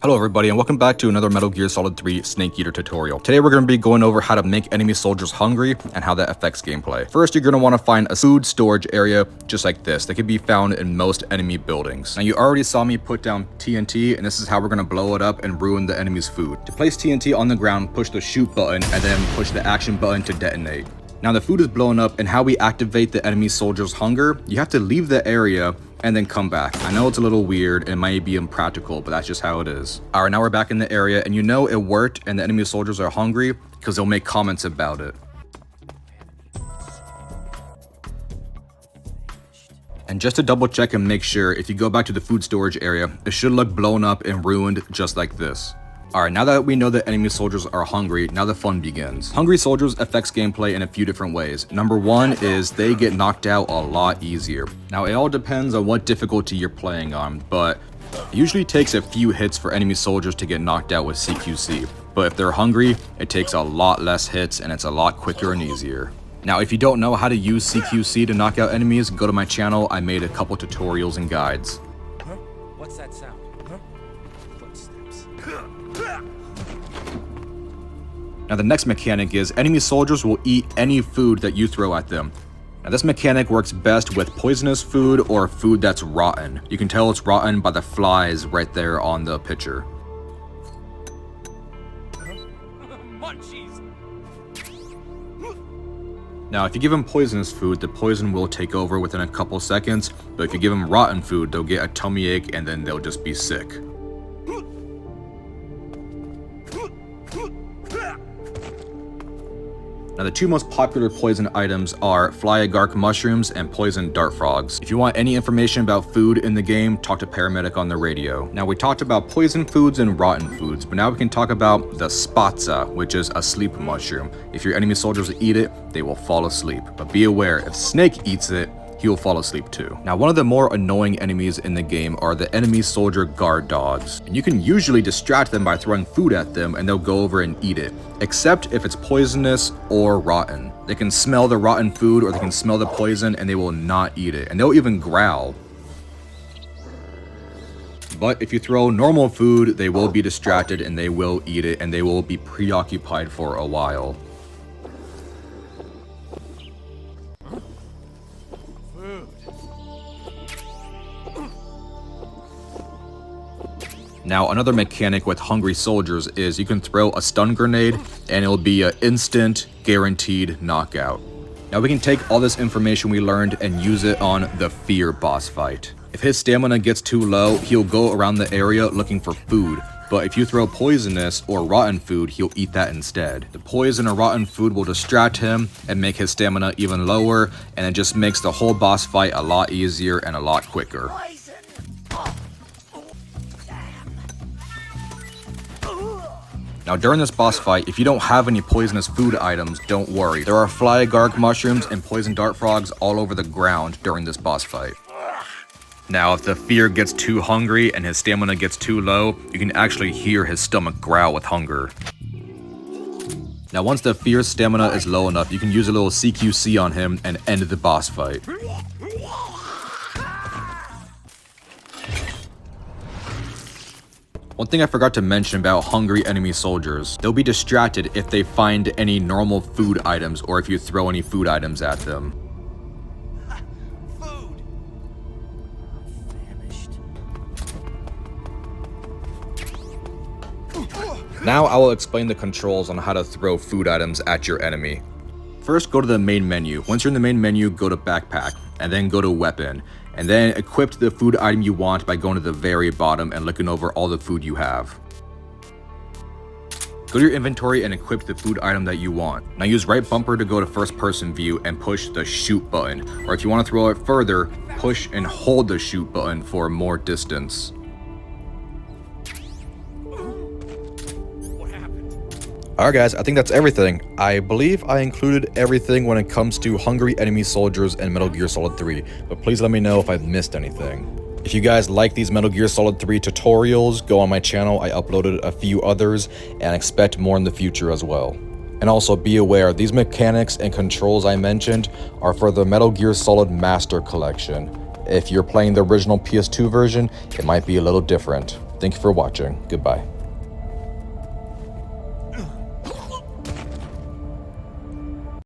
Hello everybody and welcome back to another Metal Gear Solid 3 Snake Eater tutorial. Today we're going to be going over how to make enemy soldiers hungry and how that affects gameplay. First, you're going to want to find a food storage area just like this that can be found in most enemy buildings. Now you already saw me put down TNT and this is how we're going to blow it up and ruin the enemy's food. To place TNT on the ground, push the shoot button and then push the action button to detonate. Now the food is blown up, and how we activate the enemy soldier's hunger, you have to leave the area and then come back. I know it's a little weird and might be impractical, but that's just how it is. Alright, now we're back in the area and you know it worked and the enemy soldiers are hungry because they'll make comments about it. And just to double check and make sure, if you go back to the food storage area, it should look blown up and ruined just like this. Alright, now that we know that enemy soldiers are hungry, now the fun begins. Hungry soldiers affects gameplay in a few different ways. Number one is they get knocked out a lot easier. Now it all depends on what difficulty you're playing on, but it usually takes a few hits for enemy soldiers to get knocked out with CQC. But if they're hungry, it takes a lot less hits and it's a lot quicker and easier. Now if you don't know how to use CQC to knock out enemies, go to my channel. I made a couple tutorials and guides. Huh? What's that sound? Huh? Footsteps. Now the next mechanic is enemy soldiers will eat any food that you throw at them. Now this mechanic works best with poisonous food or food that's rotten. You can tell it's rotten by the flies right there on the picture. Munchies. Now if you give them poisonous food, the poison will take over within a couple seconds, but if you give them rotten food, they'll get a tummy ache and then they'll just be sick. Now the two most popular poison items are fly agark mushrooms and poison dart frogs. If you want any information about food in the game, talk to Paramedic on the radio. Now we talked about poison foods and rotten foods, but now we can talk about the spatza, which is a sleep mushroom. If your enemy soldiers eat it, they will fall asleep. But be aware, if Snake eats it, he will fall asleep too. Now one of the more annoying enemies in the game are the enemy soldier guard dogs. And you can usually distract them by throwing food at them and they'll go over and eat it, except if it's poisonous or rotten. They can smell the rotten food or they can smell the poison and they will not eat it, and they'll even growl. But if you throw normal food, they will be distracted and they will eat it and they will be preoccupied for a while. Now another mechanic with hungry soldiers is you can throw a stun grenade and it'll be an instant guaranteed knockout. Now we can take all this information we learned and use it on the Fear boss fight. If his stamina gets too low, he'll go around the area looking for food. But if you throw poisonous or rotten food, he'll eat that instead. The poison or rotten food will distract him and make his stamina even lower, and it just makes the whole boss fight a lot easier and a lot quicker. Now during this boss fight, if you don't have any poisonous food items, don't worry. There are fly agark mushrooms and poison dart frogs all over the ground during this boss fight. Now if the Fear gets too hungry and his stamina gets too low, you can actually hear his stomach growl with hunger. Now once the Fear's stamina is low enough, you can use a little CQC on him and end the boss fight. One thing I forgot to mention about hungry enemy soldiers, they'll be distracted if they find any normal food items or if you throw any food items at them. Food. Famished. Now I will explain the controls on how to throw food items at your enemy. First, go to the main menu. Once you're in the main menu, go to backpack and then go to weapon. And then equip the food item you want by going to the very bottom and looking over all the food you have. Go to your inventory and equip the food item that you want. Now use right bumper to go to first person view and push the shoot button. Or if you want to throw it further, push and hold the shoot button for more distance. Alright guys, I think that's everything. I believe I included everything when it comes to hungry enemy soldiers and Metal Gear Solid 3, but please let me know if I've missed anything. If you guys like these Metal Gear Solid 3 tutorials, go on my channel. I uploaded a few others and expect more in the future as well. And also be aware, these mechanics and controls I mentioned are for the Metal Gear Solid Master Collection. If you're playing the original PS2 version, it might be a little different. Thank you for watching. Goodbye.